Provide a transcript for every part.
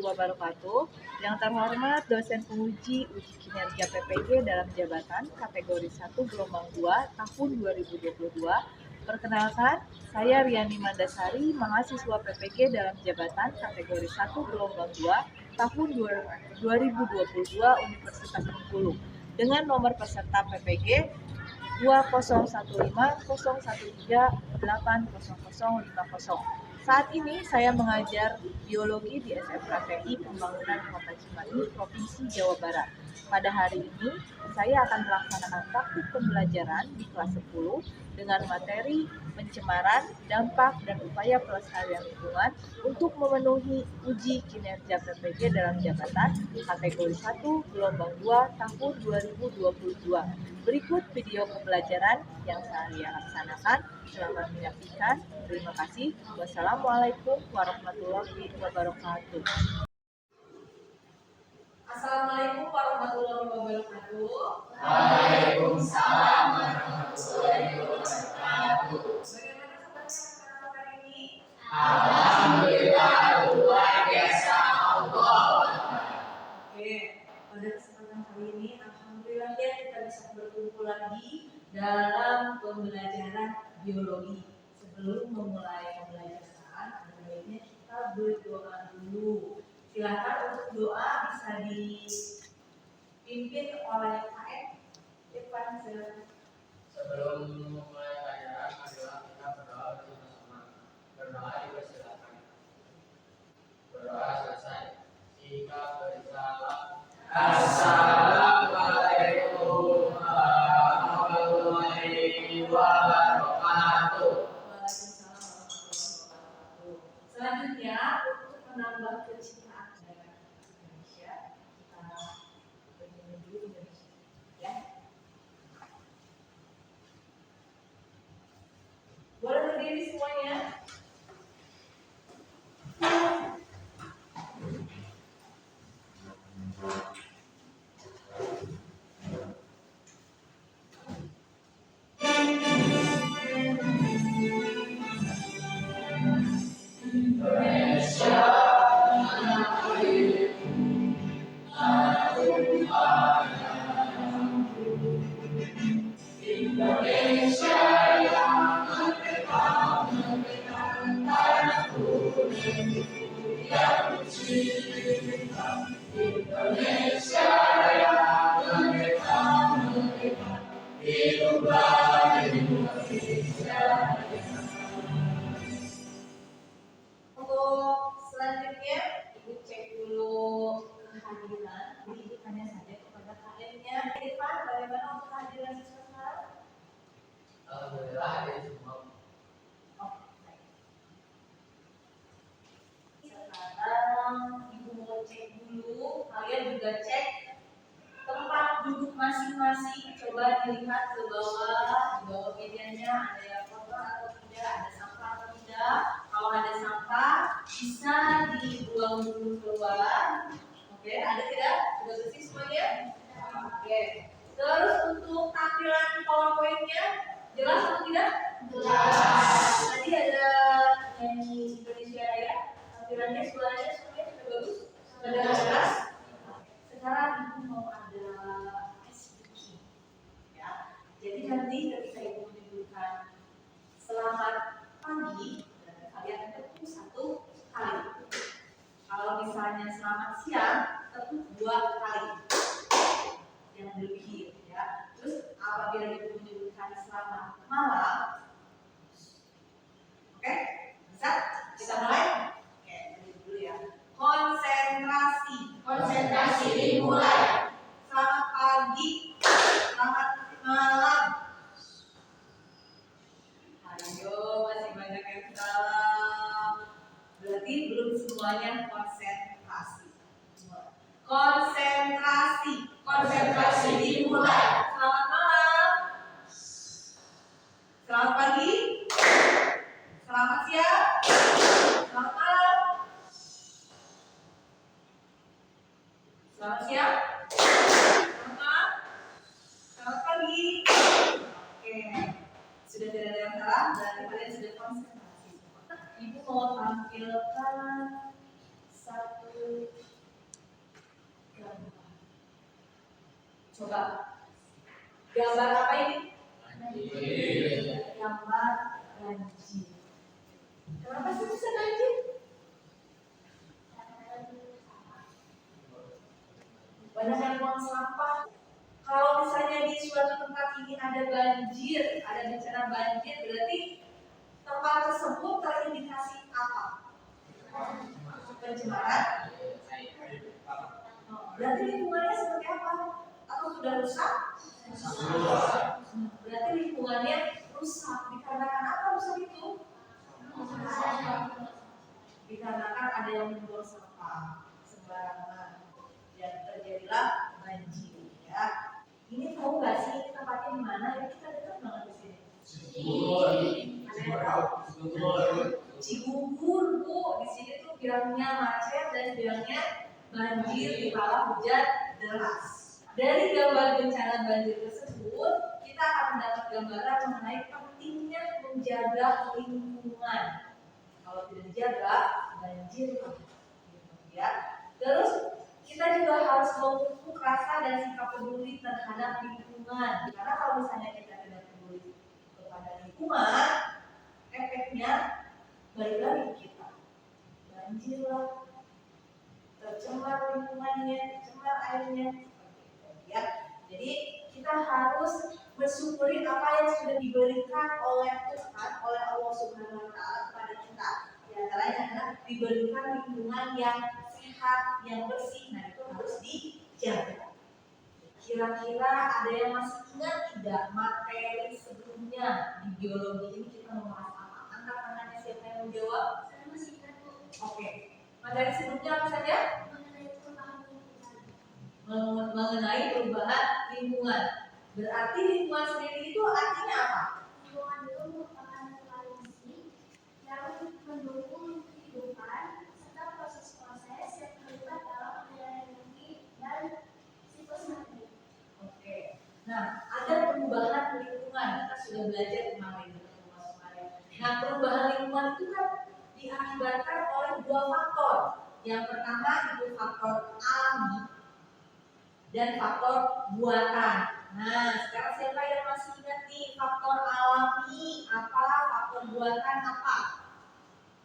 wabarakatuh. Yang terhormat dosen penguji uji kinerja PPG dalam jabatan kategori 1 gelombang 2 tahun 2022. Perkenalkan, saya Riani Mandasari, mahasiswa PPG dalam jabatan kategori 1 gelombang 2 tahun 2022 Universitas Bengkulu dengan nomor peserta PPG 201501380050. Saat ini saya mengajar biologi di SMKTI Pembangunan Kota Cimahi, Provinsi Jawa Barat. Pada hari ini, saya akan melaksanakan praktik pembelajaran di kelas 10 dengan materi pencemaran, dampak, dan upaya pelestarian lingkungan untuk memenuhi uji kinerja PPG dalam jabatan kategori 1 gelombang 2 tahun 2022. Berikut video pembelajaran yang saya laksanakan. Selamat menyaksikan. Terima kasih. Wassalamualaikum warahmatullahi wabarakatuh. Assalamualaikum warahmatullahi wabarakatuh. Waalaikumsalam warahmatullahi wabarakatuh. Bagaimana kabarnya hari ini? Alhamdulillah luar biasa Allah. Oke, pada kesempatan kali ini alhamdulillah ya kita bisa berkumpul lagi dalam pembelajaran biologi. Sebelum memulai pembelajaran, ada baiknya kita berdoa dulu. Silakan untuk doa bisa dipimpin oleh KM. Irfan, silakan. Sebelum memulai pelajaran, marilah kita berdoa bersama-sama. Berdoa dipersilakan. Berdoa selesai. Jika bersalah, Assalamualaikum warahmatullahi wabarakatuh. Waalaikumsalam warahmatullahi wabarakatuh. Selanjutnya untuk menambah kecintaan dengan Indonesia, kita bernyanyi dulu Indonesia, ya. Boleh berdiri semuanya. Untuk selanjutnya, Ibu cek dulu kehadiran. Jadi Ibu tanya saja kepada KM-nya. Irfan, bagaimana untuk kehadiran siswa sekarang? Alhamdulillah ada semua. Oh, baik. Sekarang Ibu mau cek dulu. Kalian juga cek tempat duduk masing-masing. Coba dilihat ke bawah. Di bawah mejanya ada yang kotor atau tidak, ada sampah atau tidak. Kalau ada sampah bisa dibuang dulu keluar. Oke, ada tidak? Sudah bersih semuanya? Oke. Terus untuk tampilan PowerPoint-nya jelas atau tidak? Jelas. Tadi ada nyanyi Indonesia Raya. Tampilannya, suaranya semuanya sudah bagus? Sudah jelas? Sekarang Ibu mau ada SBQ. Ya. Jadi nanti ketika Ibu menyebutkan selamat pagi, kalian ketuk satu kali. Kalau misalnya selamat siang, ketuk 2 kali. Yang lebih, ya. Terus apabila Ibu menyebutkan selamat malam, oke? Bisa? Kita mulai? Oke, dulu ya. Konsentrasi. Konsentrasi dimulai. Selamat pagi. Selamat malam. Ayo, masih banyak yang salah. Berarti belum semuanya konsentrasi. Konsentrasi. Konsentrasi dimulai. Selamat malam. Selamat pagi. Selamat siang. Selamat malam. Selamat siang. Selamat malam. Selamat pagi. Oke. Sudah tidak ada yang salah, berarti kalian sudah konsentrasi. Ibu mau tampilkan satu Coba gambar apa ini? Banjir. Gambar banjir. Kenapa sih bisa banjir? Banyak yang buang sampah. Kalau misalnya di suatu tempat ini ada banjir, ada bencana banjir, berarti tempat tersebut terindikasi apa? Pencemaran. Berarti lingkungannya seperti apa? Atau sudah rusak? Berarti lingkungannya rusak. Dikarenakan apa rusak itu? Dikarenakan ada yang membuang sampah sembarangan dan terjadilah banjir. Ya, ini tahu nggak sih ini tempatnya di mana? Ya kita dekat banget di sini. Ada yang tahu? Cibubur, Bu. Di sini tuh bilangnya macet dan bilangnya banjir di kala hujan deras. Dari gambar bencana banjir tersebut, kita akan mendapat gambaran mengenai pentingnya menjaga lingkungan. Kalau tidak dijaga, banjir. Ya. Terus kita juga harus memupuk rasa dan sikap peduli terhadap lingkungan. Karena kalau misalnya kita tidak peduli kepada lingkungan, efeknya balik lagi ke kita. Banjir lah, tercemar lingkungannya, tercemar airnya. Ya, jadi kita harus bersyukuri apa yang sudah diberikan oleh Tuhan, oleh Allah Subhanahu Wa Taala kepada kita. Di antaranya adalah diberikan lingkungan yang sehat, yang bersih. Nah, itu harus dijaga. Kira-kira ada yang masih ingat tidak materi sebelumnya di biologi ini kita membahas apa? Angkat tangannya siapa yang menjawab? Saya masih ingat, Bu. Oke. Materi sebelumnya apa saja? Mengenai perubahan lingkungan. Berarti lingkungan sendiri itu artinya apa? Lingkungan itu merupakan kondisi yang mendukung kehidupan serta proses-proses yang terlibat dalam energi dan siklus materi. Oke. Nah, ada perubahan lingkungan. Kita sudah belajar kemarin. Nah, perubahan lingkungan itu kan diakibatkan oleh dua faktor. Yang pertama itu faktor alami dan faktor buatan. Nah, sekarang siapa yang masih ingat nih faktor alami apa, faktor buatan apa?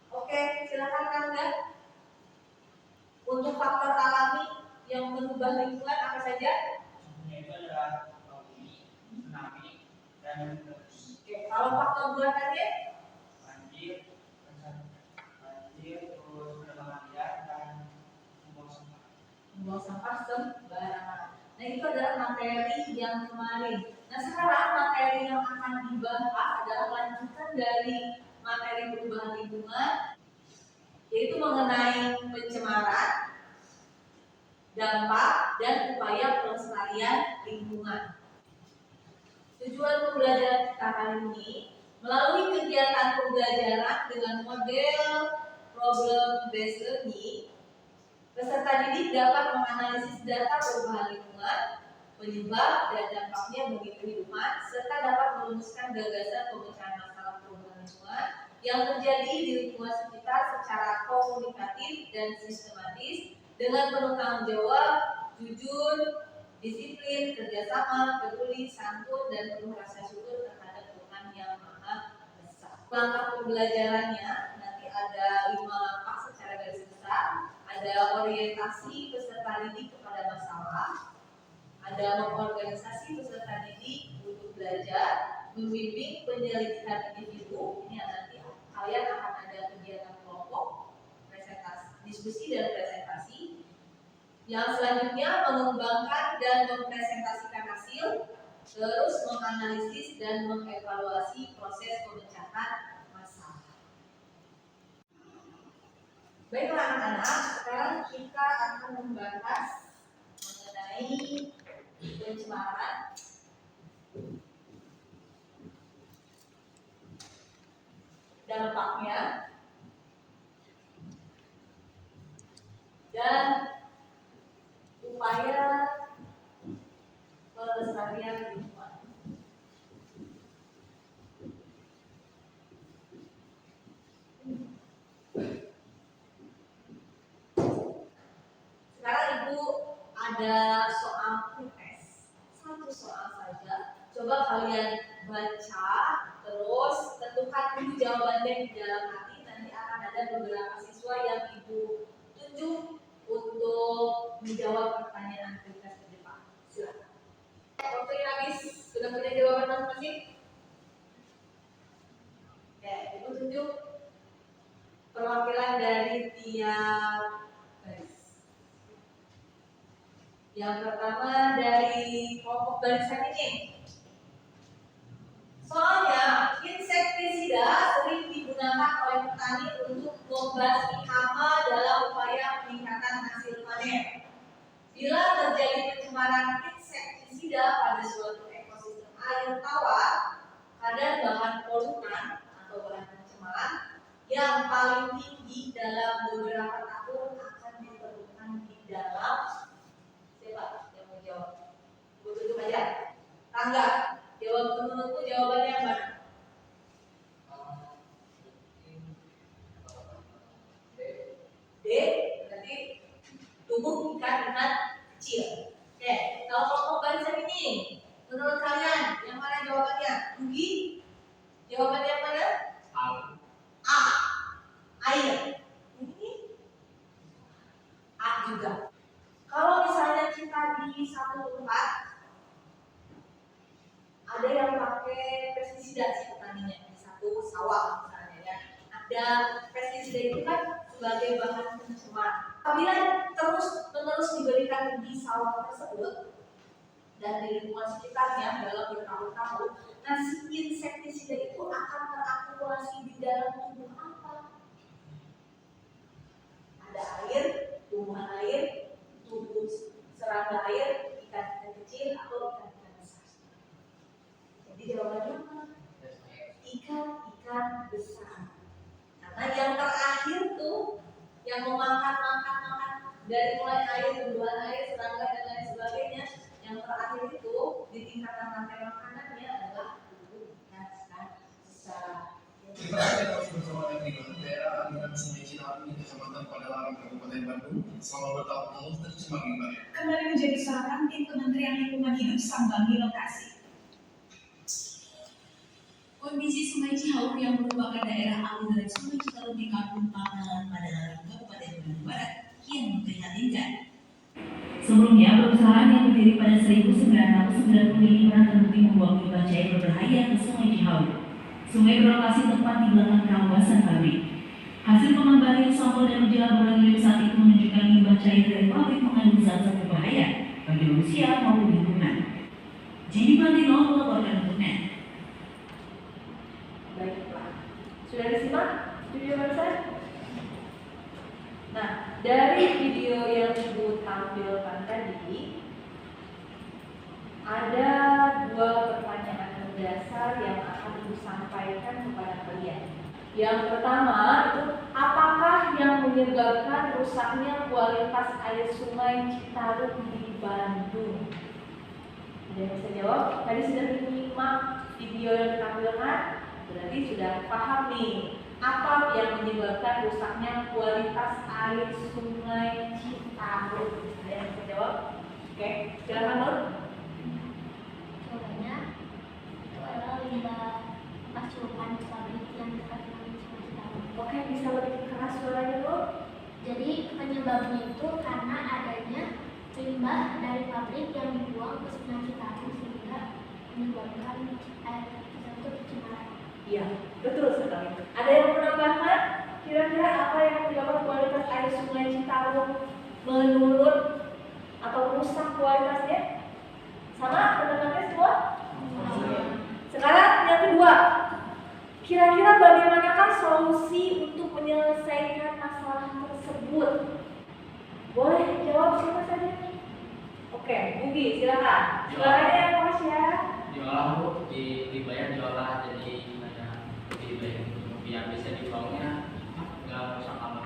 Oke, silakan Kangga. Untuk faktor alami yang merubah lingkungan apa saja? Itu adalah bumi, tsunami, dan Oke, kalau faktor buatannya? banjir, terus penebangan liar dan membuang sampah. Membuang sampah sembarangan. Nah, itu adalah materi yang kemarin. Nah, sekarang materi yang akan dibahas adalah lanjutan dari materi perubahan lingkungan, yaitu mengenai pencemaran, dampak, dan upaya pelestarian lingkungan. Tujuan pembelajaran kita kali ini melalui kegiatan pembelajaran dengan model problem based learning, peserta didik dapat menganalisis data perubahan lingkungan, penyebab dan dampaknya bagi kehidupan, serta dapat merumuskan gagasan pemecahan masalah perubahan lingkungan yang terjadi di lingkungan sekitar secara komunikatif dan sistematis dengan penuh tanggung jawab, jujur, disiplin, kerjasama, peduli, santun, dan penuh rasa syukur terhadap Tuhan yang Maha Esa. Langkah pembelajarannya nanti ada 5 langkah secara garis besar. Ada orientasi peserta didik kepada masalah, ada mengorganisasi peserta didik untuk belajar, membimbing penyelidikan individu. Ini nanti kalian akan ada kegiatan kelompok, presentasi, diskusi dan presentasi. Yang selanjutnya mengembangkan dan mempresentasikan hasil, terus menganalisis dan mengevaluasi proses pemecahan masalah. Baiklah anak-anak, sekarang kita akan membahas mengenai pencemaran dampaknya dan upaya pelestarian lingkungan. Sekarang Ibu ada soal quiz. satu soal saja. Coba kalian baca, terus tentukan dulu jawabannya di dalam hati. Nanti akan ada beberapa siswa yang ibu tunjuk untuk menjawab pertanyaan kita ke depan. Silakan. Waktunya habis. Sudah punya jawaban masing-masing? Oke, ibu tunjuk perwakilan dari tiap baris. Yang pertama dari kelompok barisan ini. Soalnya insektisida sering digunakan oleh petani untuk membasmi hama dalam upaya peningkatan hasil panen. Bila terjadi pencemaran insektisida pada suatu ekosistem air tawar, kadar bahan polutan atau bahan pencemar yang paling tinggi dalam beberapa tahun akan ditemukan di dalam siapa yang mau jawab? Ibu tutup aja. Tangga. Jawab menurutku jawabannya yang mana? D. Berarti tumbuh ikan-ikan kecil. Oke, kalau kelompok barisan ini, menurut kalian yang mana jawabannya? Rugi? Jawabannya yang mana? A. Air. Ini A juga. Kalau misalnya kita di satu tempat, ada yang pakai pestisida si petaninya di satu sawah misalnya ya. Ada pestisida itu kan sebagai bahan pencemar. Apabila terus diberikan di sawah tersebut dan di lingkungan sekitarnya dalam bertahun-tahun, nah si insektisida itu akan terakumulasi di dalam tubuh apa? Ada air, tumbuhan air, tubuh serangga air, ikan-ikan kecil atau ikan-ikan besar. Jadi jawabannya apa? Ikan-ikan besar. Karena yang terakhir tuh yang memakan dari mulai air, tumbuhan air, serangga dan lain sebagainya, yang terakhir itu di tingkatan rantai makanannya adalah ikan besar. Kita terus bersama dengan daerah aliran Sungai Cilaku di Kecamatan Padalarang, Kabupaten Bandung selama bertahun-tahun tercemar limbah. Kembali menjadi sorotan tim Kementerian Lingkungan Hidup sambangi lokasi. Kondisi Sungai Cihaur yang merupakan daerah aliran Sungai Citarum di Kampung Padalarang, Kabupaten Bandung Barat, kian memprihatinkan. Sebelumnya, perusahaan yang berdiri pada 1995 terbukti membuang limbah cair berbahaya ke Sungai Cihaur. Sungai berlokasi tepat di belakang kawasan pabrik. Hasil pengembalian sampel dan uji laboratorium saat itu menunjukkan limbah cair dari pabrik mengandung zat-zat berbahaya bagi manusia maupun lingkungan. Jadi Bandino melaporkan untuk NET. Baiklah, sudah disimak video saya? Nah, dari video yang Ibu tampilkan tadi, ada dua pertanyaan mendasar yang akan Ibu sampaikan kepada kalian. Yang pertama itu, apakah yang menyebabkan rusaknya kualitas air sungai Citarum di Bandung? Ada yang bisa jawab? Tadi sudah menyimak video yang ditampilkan, berarti sudah paham nih apa yang menyebabkan rusaknya kualitas air sungai Citarum. Ada yang bisa jawab? Oke, silakan Nur. Jawabannya itu adalah limbah bekas curupan di pabrik yang dekat dengan Sungai Citarum. Oke, bisa lebih keras suaranya Nur? Jadi penyebabnya itu karena adanya limbah dari pabrik yang dibuang ke Sungai Citarum sehingga menyebabkan air tersebut tercemar. Iya, betul sekali. Ada yang menambahkan? Kira-kira apa yang menyebabkan kualitas air sungai Citarum menurun atau rusak kualitasnya? Sama pendapatnya semua? Sekarang yang kedua, kira-kira bagaimanakah solusi untuk menyelesaikan masalah tersebut? Boleh jawab siapa saja? Oke, Bugi, silakan. Suaranya yang keras ya. Diolah Bu, dibayar diolah jadi dibayar yang bisa dibuangnya nggak rusak apa.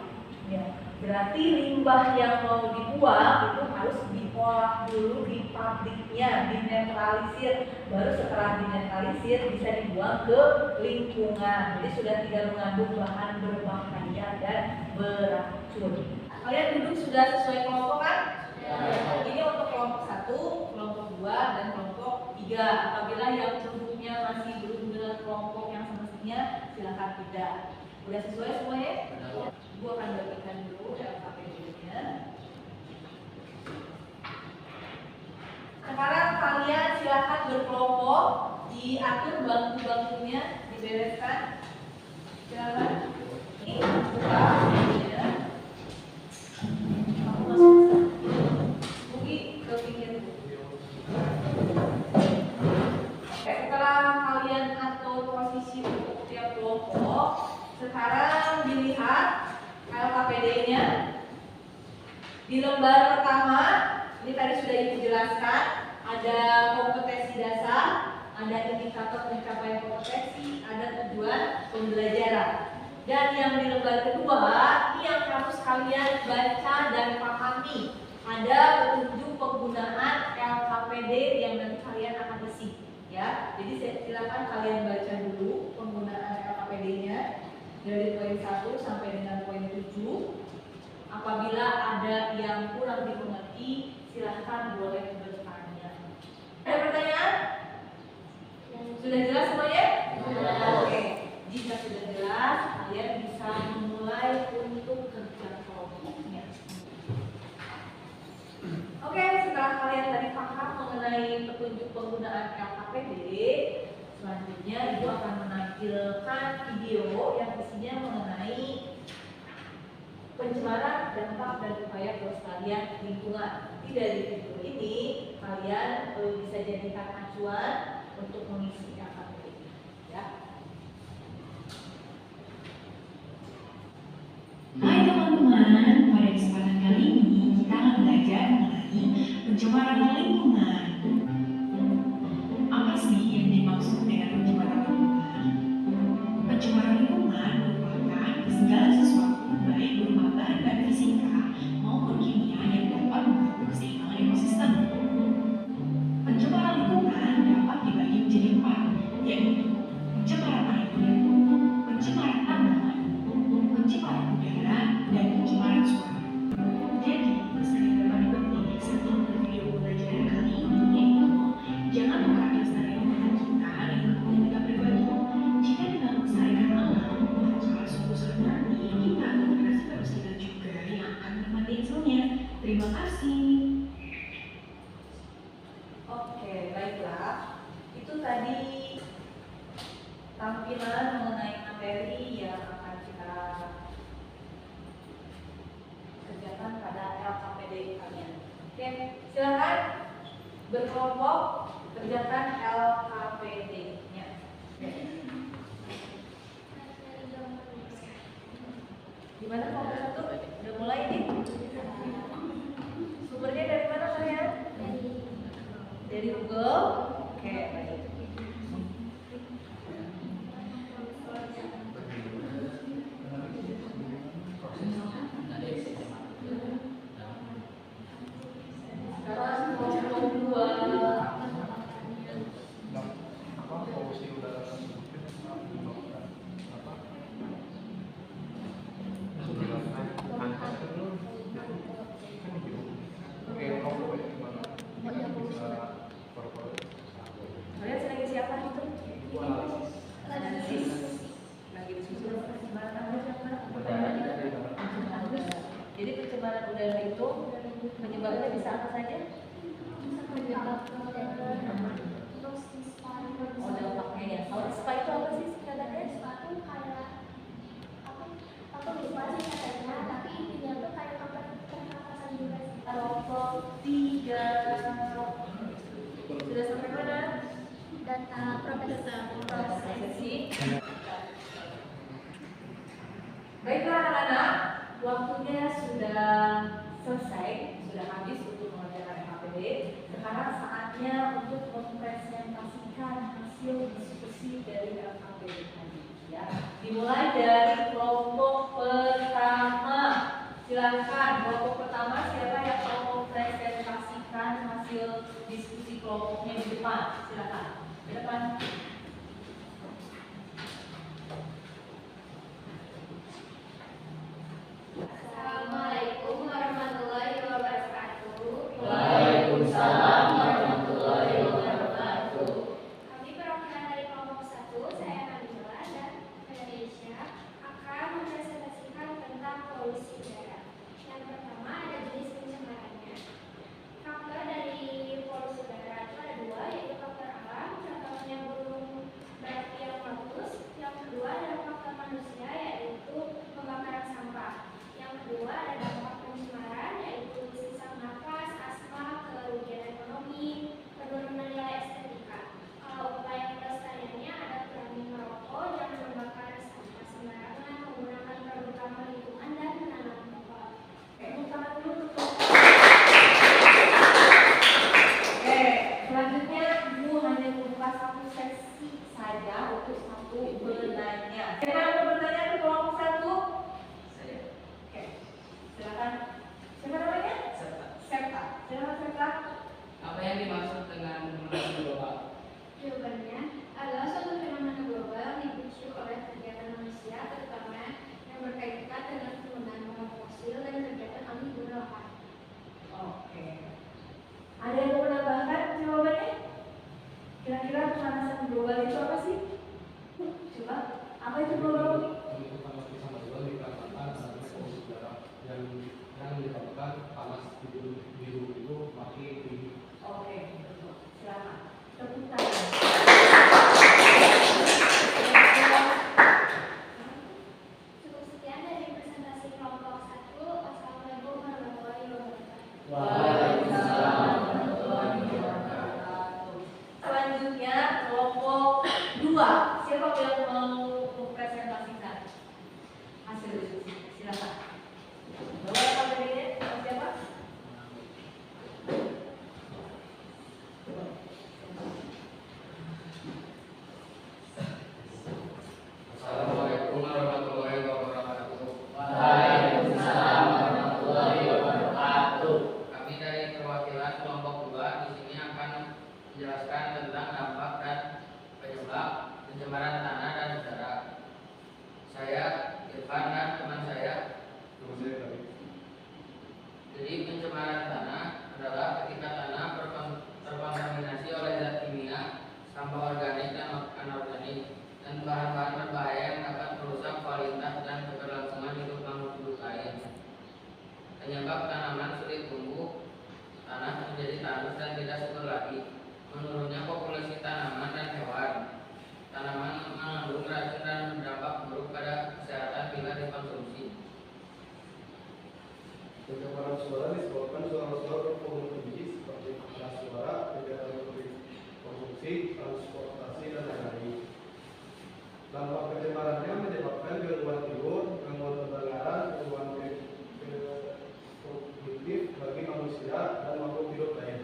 Ya, berarti limbah yang mau dibuang itu harus diolah dulu di pabriknya, dinetralisir. Baru setelah dinetralisir bisa dibuang ke lingkungan. Jadi sudah tidak mengandung bahan berbahaya dan beracun. Kalian duduk sudah sesuai kelompok kan? Ya. Ini untuk kelompok 1, kelompok 2, dan kelompok Udah sesuai semuanya? Ibu akan bagikan dulu LKPD-nya. Sekarang kalian silakan berkelompok, diatur bangku-bangkunya, dibereskan. Silakan. Ini buka ya. Kamu masuk ke sana. Bugi ke pinggir. Oke, setelah kalian atur posisi untuk tiap kelompok, sekarang dilihat LKPD-nya. Di lembar pertama, ini tadi sudah Ibu jelaskan, ada kompetensi dasar, ada indikator pencapaian kompetensi, ada tujuan pembelajaran. Dan yang di lembar kedua, ini yang harus kalian baca dan pahami. Ada petunjuk penggunaan LKPD yang nanti kalian akan isi. Ya, jadi silakan kalian baca dulu penggunaan LKPD-nya dari poin 1 sampai dengan poin 7. Apabila ada yang kurang dimengerti, silahkan boleh bertanya. Ada pertanyaan? Sudah jelas semuanya? Oke. Jika sudah jelas, kalian bisa memulai untuk kerja kelompoknya. Oke, setelah kalian tadi paham mengenai petunjuk penggunaan LKPD, selanjutnya Ibu akan menampilkan video yang isinya mengenai pencemaran, dampak, dan upaya pelestarian lingkungan. Di dari video ini, kalian bisa jadikan acuan untuk mengisi LKPD. Ya. Hai teman-teman, pada kesempatan kali ini kita akan belajar mengenai pencemaran lingkungan. Apa sih yang dimaksud dengan pencemaran lingkungan? Pencemaran lingkungan merupakan segala sesuatu baik berupa bahan fisika maupun kimia yang dapat mengganggu keseimbangan ekosistem. Pencemaran lingkungan dapat dibagi menjadi 4, yaitu pencemaran air, pencemaran tanaman, pencemaran udara, dan pencemaran suara. Jadi, pesan yang dapat dipetik sebelum video pembelajaran kali ini yaitu jangan lupa lestarikan lingkungan kita, lingkungan kita pribadi. Jika kita melestarikan alam, maka suatu saat nanti kita akan generasi penerus kita juga yang akan menikmati hasilnya. Terima kasih. Oke, baiklah. Itu tadi tampilan mengenai materi yang akan kita kerjakan pada LKPD kalian. Oke, silakan berkelompok kerjakan LKPD-nya. Gimana kelompok 1? Udah mulai nih? Sumbernya dari mana kalian? Dari Google. Oke, baik. Sekarang kelompok 2. Kalian sedang isi apa itu? Analisis. Lagi disusun pencemaran apa siapa? Jadi pencemaran udara itu penyebabnya bisa apa saja? Oh, dampaknya ya. Kalau SPA itu apa sih singkatannya? Kelompok 3. Sudah sampai mana? Data Prosesi. Baiklah anak-anak, waktunya sudah selesai, sudah habis untuk mengerjakan LKPD. Sekarang saatnya untuk mempresentasikan hasil diskusi dari LKPD tadi. Ya, dimulai dari kelompok pertama. Silakan kelompok pertama, siapa yang mau mempresentasikan hasil diskusi kelompoknya di depan? Silakan. Di depan. Assalamualaikum warahmatullahi wabarakatuh. Waalaikumsalam warahmatullahi wabarakatuh. Kami perwakilan dari kelompok 1, saya Nabila dan saya Desya, akan Apa yang dimaksud dengan pemanasan global? Jawabannya adalah suatu fenomena global yang dipicu oleh kegiatan manusia, terutama yang berkaitan dengan penggunaan bahan fosil dan kegiatan alih guna lahan. Oke. Ada yang mau menambahkan jawabannya? Kira-kira pemanasan global itu apa sih? Coba, apa itu global? Untuk panas bersama global dikarenakan adanya polusi udara yang menyebabkan panas di bumi itu makin tinggi. Oke, betul. Silakan. Tepuk tangan. Cukup sekian dari presentasi kelompok 1. Wassalamualaikum warahmatullahi wabarakatuh. Waalaikumsalam warahmatullahi wabarakatuh. Selanjutnya kelompok 2. Siapa yang mau mempresentasikan hasil diskusi? Silakan. Bawa materinya siapa? Assalamualaikum warahmatullahi wabarakatuh. Waalaikumsalam warahmatullahi wabarakatuh. Kami dari perwakilan kelompok 2 di sini akan menjelaskan tentang dampak dan penyebab pencemaran tanah dan udara. Saya Irfan dan teman saya. Nama saya David. Jadi pencemaran tanah adalah ketika tanah terkontaminasi oleh zat kimia, sampah organik dan anorganik, dan bahan-bahan berbahaya yang dapat merusak kualitas dan keberlangsungan hidup makhluk lain. Penyebab tanaman sulit tumbuh, tanah menjadi tandus dan tidak subur lagi. Menurunnya populasi tanaman dan hewan. Tanaman mengandung racun dan berdampak buruk pada kesehatan bila dikonsumsi. Pencemaran suara disebabkan suara-suara bervolume tinggi seperti keras suara, kegiatan konsumsi, transportasi, dan lain-lain. Dampak pencemarannya menyebabkan gangguan tidur, gangguan pendengaran, gangguan kognitif bagi manusia dan makhluk hidup lain.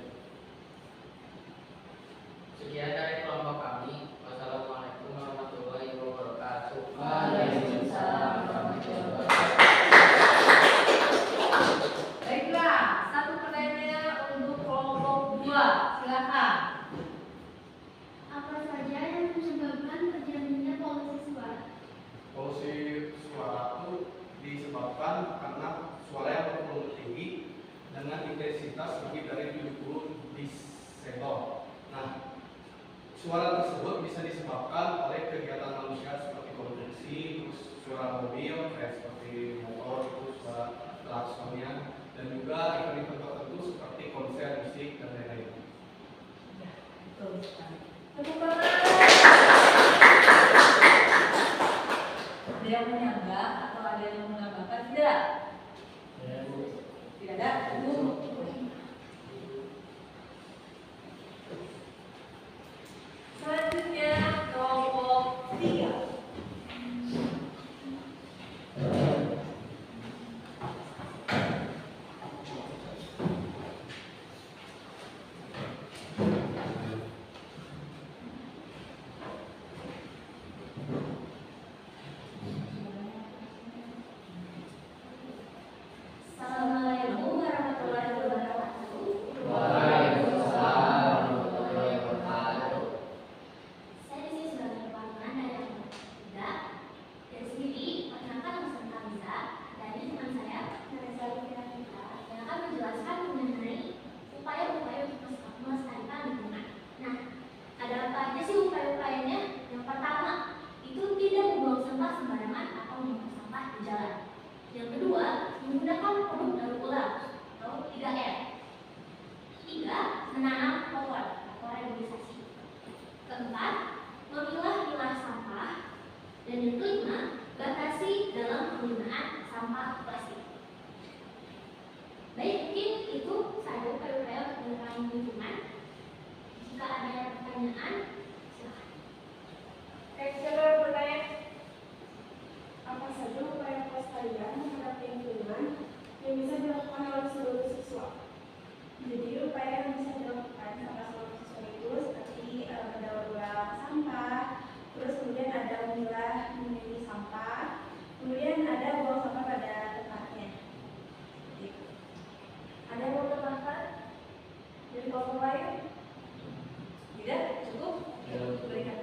Sekian dari kelompok kami. Wassalamualaikum warahmatullahi wabarakatuh. Waalaikumsalam warahmatullahi wabarakatuh. Baiklah, satu pertanyaan untuk kelompok 2. Silakan. Apa saja yang menyebabkan terjadinya polusi suara? Polusi suara itu disebabkan karena suara yang bervolume tinggi dengan intensitas lebih dari 70 desibel. Nah, suara tersebut bisa disebabkan oleh kegiatan manusia seperti konsumsi, terus suara mobil kayak seperti motor, terus suara klaksonnya, dan juga event-event tertentu seperti konser musik dan lain-lain. Ya, betul sekali. Tepuk tangan. Ada yang menyanggah atau ada yang menambahkan? Tidak. Tidak ada. Tunggu. Selanjutnya kelompok 3. Assalamualaikum warahmatullahi wabarakatuh. Waalaikumsalam warahmatullahi wabarakatuh. Saya di sini sebagai perwakilan dari kelompok 3. Dari sini, perkenalkan nama saya Kamisa, dari teman saya, Teresa Lufira kita, yang akan menjelaskan mengenai upaya-upaya untuk melestarikan lingkungan. Nah, ada apa aja sih upaya-upayanya? Yang pertama, itu tidak membuang sampah sembarangan atau membuang sampah di jalan. Yang kedua, menggunakan produk daur ulang atau 3R. 3. Menanam pohon atau reboisasi. Keempat, memilah-milah sampah. Dan yang kelima, batasi dalam penggunaan sampah plastik. Baik, mungkin itu saja upaya-upaya untuk melestarikan lingkungan. Jika ada pertanyaan, silakan. Siapa yang bertanya? Apa saja upaya pelestarian terhadap lingkungan yang bisa dilakukan oleh seluruh siswa? Jadi upaya yang bisa dilakukan oleh seluruh siswa itu seperti mendaur ulang kelompok lain? Tidak? Cukup? Berikan.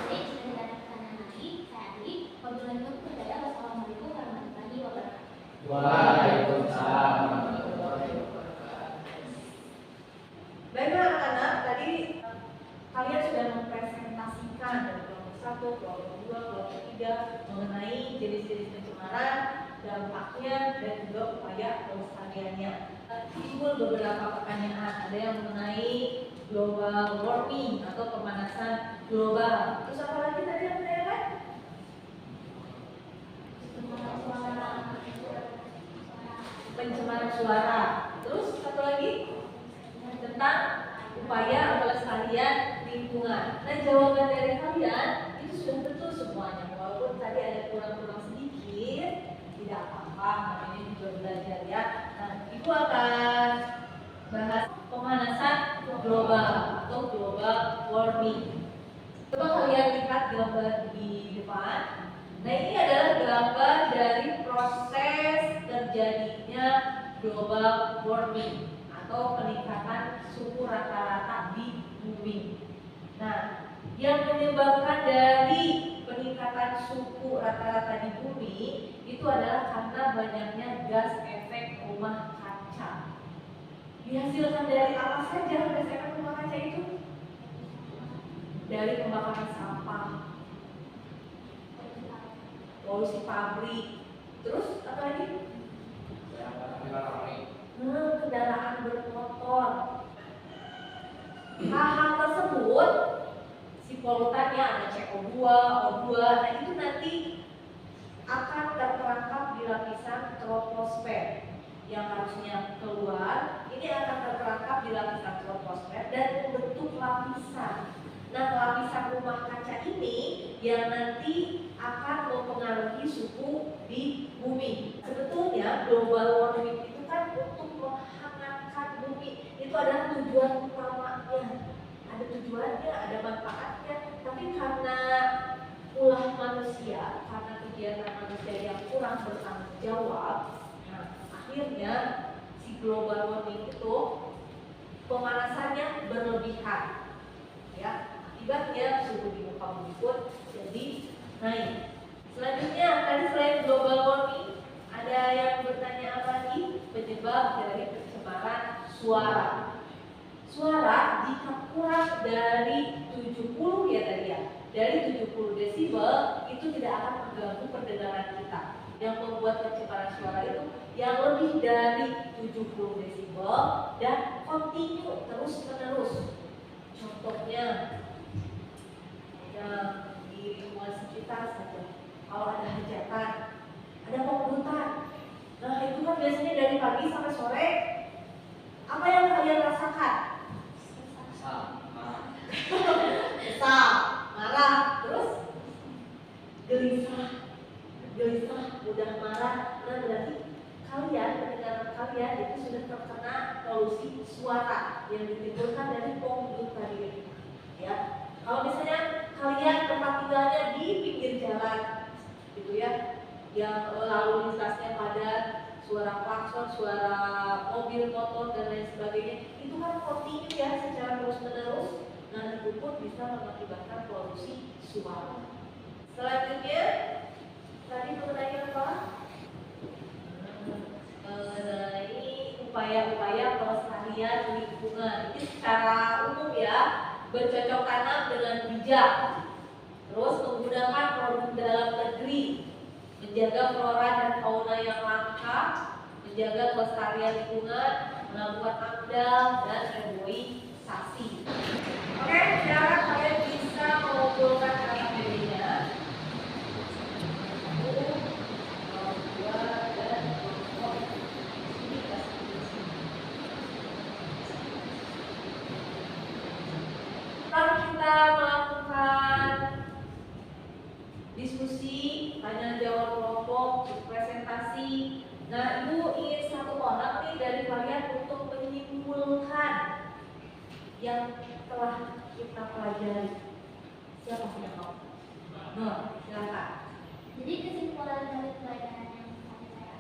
Baik, sudah ada pertanyaan lagi. Saya Adi. Wabillahi taufiq wal hidayah. Wassalamualaikum warahmatullahi wabarakatuh. Waalaikumsalam warahmatullahi wabarakatuh. Baiklah anak-anak, tadi kalian sudah mempresentasikan dari kelompok 1, kelompok 2, kelompok 3 mengenai jenis-jenis pencemaran, dampaknya, dan juga upaya pelestariannya. Timbul beberapa pertanyaan, ada yang mengenai global warming atau pemanasan global. Terus apa lagi tadi yang ditanyakan? Pencemaran suara. Terus satu lagi tentang upaya pelestarian lingkungan. Nah, jawaban dari kalian itu sudah betul semuanya. Walaupun tadi ada kurang-kurang sedikit, tidak apa-apa. Namanya juga belajar ya. Nah, Ibu akan bahas pemanasan global atau global warming. Coba kalian lihat gambar di depan. Nah, ini adalah gambar dari proses terjadinya global warming atau peningkatan suhu rata-rata di bumi. Nah, yang menyebabkan dari peningkatan suhu rata-rata di bumi itu adalah karena banyaknya gas efek rumah kaca. Dihasilkan dari apa saja gas efek rumah kaca itu? Dari pembakaran sampah, polusi pabrik, terus apa lagi? Kendaraan bermotor. Hal-hal tersebut, si polutannya ada CO2, O2, nah itu nanti akan terperangkap di lapisan troposfer yang harusnya keluar. Ini akan terperangkap di lapisan troposfer dan membentuk lapisan. Nah, lapisan rumah kaca ini yang nanti akan mempengaruhi suhu di bumi. Sebetulnya global warming itu kan untuk menghangatkan bumi. Itu adalah tujuan utamanya. Ada tujuannya, ada manfaatnya. Tapi karena ulah manusia, karena kegiatan manusia yang kurang bertanggung jawab, nah akhirnya si global warming itu pemanasannya berlebihan. Ya. Akibatnya suhu di muka bumi pun jadi naik. Selanjutnya, tadi selain global warming, ada yang bertanya apa lagi? Penyebab dari pencemaran suara. Suara jika kurang dari 70 ya tadi ya, dari 70 desibel itu tidak akan mengganggu pendengaran kita. Yang membuat pencemaran suara itu yang lebih dari 70 desibel dan kontinu terus-menerus. Contohnya yang di lingkungan sekitar saja, kalau ada hajatan, ada penghutan, nah itu kan biasanya dari pagi sampai sore. Apa yang kalian rasakan? Kesal, marah, terus gelisah, mudah marah. Nah berarti kalian, pendengaran kalian itu sudah terkena polusi suara yang ditimbulkan dari penghuni tadi. Ya, kalau misalnya kalian tempat tinggalnya di pinggir jalan, gitu ya, yang lalu lintasnya padat, suara klakson, suara mobil, motor dan lain sebagainya, itu kan kontinu ya secara terus-menerus. Nah, itu pun bisa mengakibatkan polusi suara. Selanjutnya, tadi mengenai apa? Mengenai upaya-upaya pelestarian lingkungan. Ini secara umum ya, bercocok tanam dengan bijak, terus menggunakan produk dalam negeri, menjaga flora dan fauna yang langka, menjaga kelestarian lingkungan, melakukan AMDAL dan reboisasi. Oke, sekarang kalian bisa mengumpulkan kata-katanya. Kalau kita melakukan diskusi, tanya jawab kelompok, presentasi. Nah, Ibu ingin satu orang nih dari kalian untuk menyimpulkan yang telah kita pelajari. Siapa yang mau? Nur, silakan. Jadi kesimpulan dari pelajaran yang tadi saya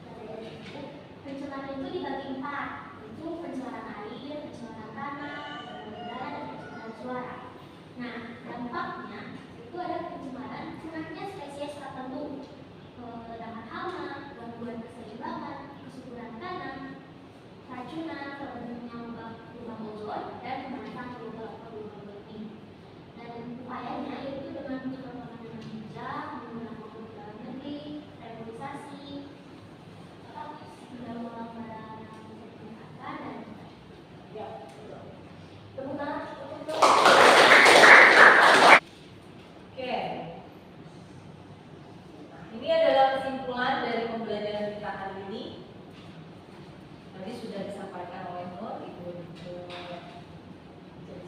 pelajari itu, pencemaran itu dibagi 4, yaitu pencemaran air, pencemaran tanah, pencemaran udara, dan pencemaran suara. Nah, dampaknya itu ada pencemaran punahnya spesies tertentu, ledakan hama, gangguan keseimbangan, kesuburan tanah, racunan, terbentuknya lubang ozon, dan pemanasan global warming. Dan upayanya yaitu dengan pengembangan dengan bijak, menggunakan produk dalam negeri, reboisasi, mendaur ulang barang yang disertifikatkan, dan Ya, betul. Tepuk tangan untuk Oke. Ini adalah kesimpulan dari pembelajaran kita hari ini. Tadi sudah disampaikan oleh Nur, Ibu di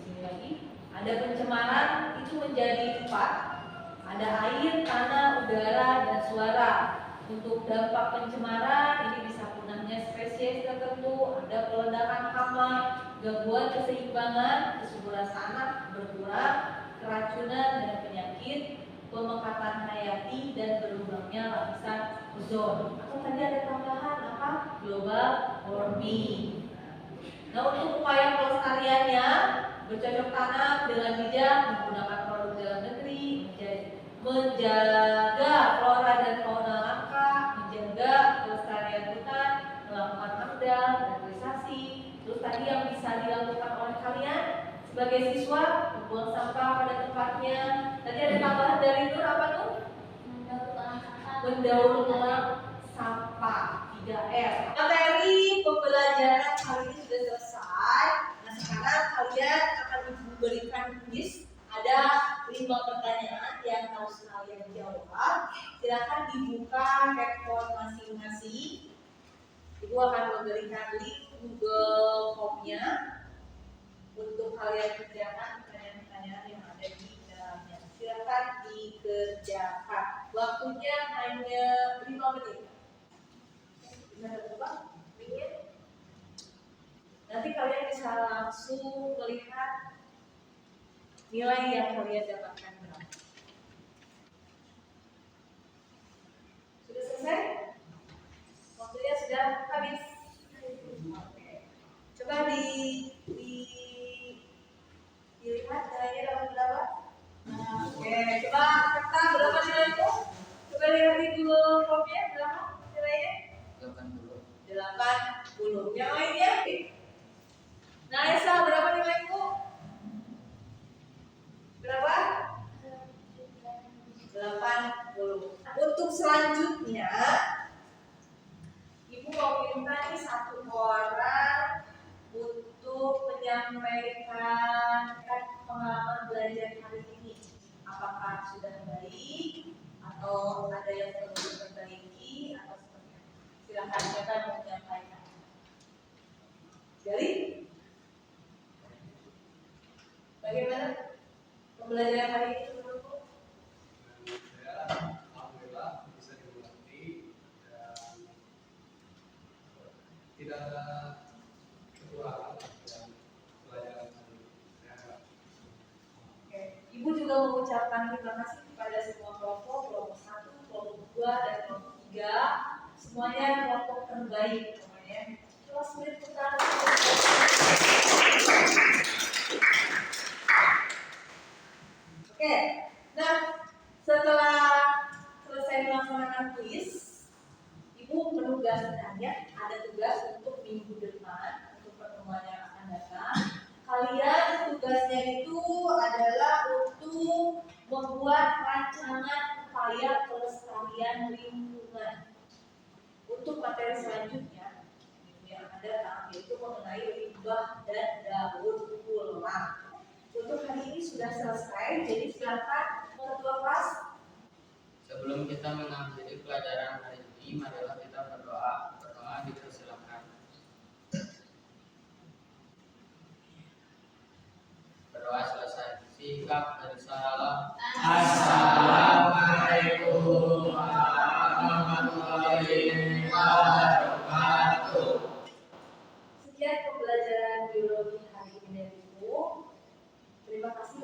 sini lagi. Ada pencemaran itu menjadi 4. Ada air, tanah, udara, dan suara. Untuk dampak pencemaran ini bisa punahnya spesies tertentu, ada peledakan hama, gangguan keseimbangan, kesuburan tanah berkurang, keracunan dan penyakit, pemekatan hayati, dan berubahnya lapisan ozon. Atau tadi ada tambahan apa? Global warming. Nah, untuk upaya pelestariannya bercocok tanam dengan bijak, menggunakan produk dalam negeri, menjaga flora dan fauna langka, menjaga kelestarian hutan, melakukan amdal, reboisasi. Terus tadi yang bisa dilakukan oleh kalian sebagai siswa, membuang sampah pada tempatnya. Tadi ada tambahan dari Nur, apa Nur? Mendaur ulang sampah, 3R. Materi pembelajaran hari ini sudah selesai. Nah, sekarang kalian akan diberikan kuis. Ada 5 pertanyaan yang harus kalian jawab. Silakan dibuka handphone masing-masing. Ibu akan memberikan link Google Form-nya untuk kalian kerjakan pertanyaan-pertanyaan yang ada di dalamnya. Silakan dikerjakan. Waktunya hanya 5 menit. Bisa berapa? Menit. Nanti kalian bisa langsung melihat nilai yang kalian dapatkan berapa. Sudah selesai? Waktunya sudah habis. Oke. Coba dilihat nilainya dapat berapa? Oke, coba kata berapa nilainya? Coba lihat di Google Form-nya berapa nilainya? 80. Yang lainnya? Nah, Esa berapa nilaimu? Berapa? 80. Untuk selanjutnya, Ibu mau minta nih 1 orang untuk menyampaikan pengalaman belajar hari ini. Apakah sudah baik atau ada yang perlu diperbaiki atau seperti apa? Silakan siapa yang mau menyampaikan. Jadi, bagaimana pembelajaran hari ini menurutmu? Alhamdulillah bisa dimengerti dan tidak ada kekurangan dalam pelajaran hari ini. Oke. Ibu juga mengucapkan terima kasih kepada semua kelompok, kelompok 1, kelompok 2, dan kelompok 3. Semuanya kelompok terbaik namanya. Kelas murid pertama. Oke, nah setelah selesai melaksanakan kuis, Ibu menugaskan ya, ada tugas untuk minggu depan, untuk pertemuan yang akan datang. Kalian tugasnya itu adalah untuk membuat rancangan upaya pelestarian lingkungan. Untuk materi selanjutnya yang ada datang yaitu mengenai limbah dan daur ulang. Untuk hari ini sudah selesai, jadi silakan ketua kelas. Sebelum kita mengakhiri pelajaran hari ini, marilah kita berdoa. Berdoa dipersilakan. Berdoa selesai. Sikap dari salam. Assalamualaikum warahmatullahi wabarakatuh. Sekian pembelajaran biologi hari ini dari Ibu. Terima kasih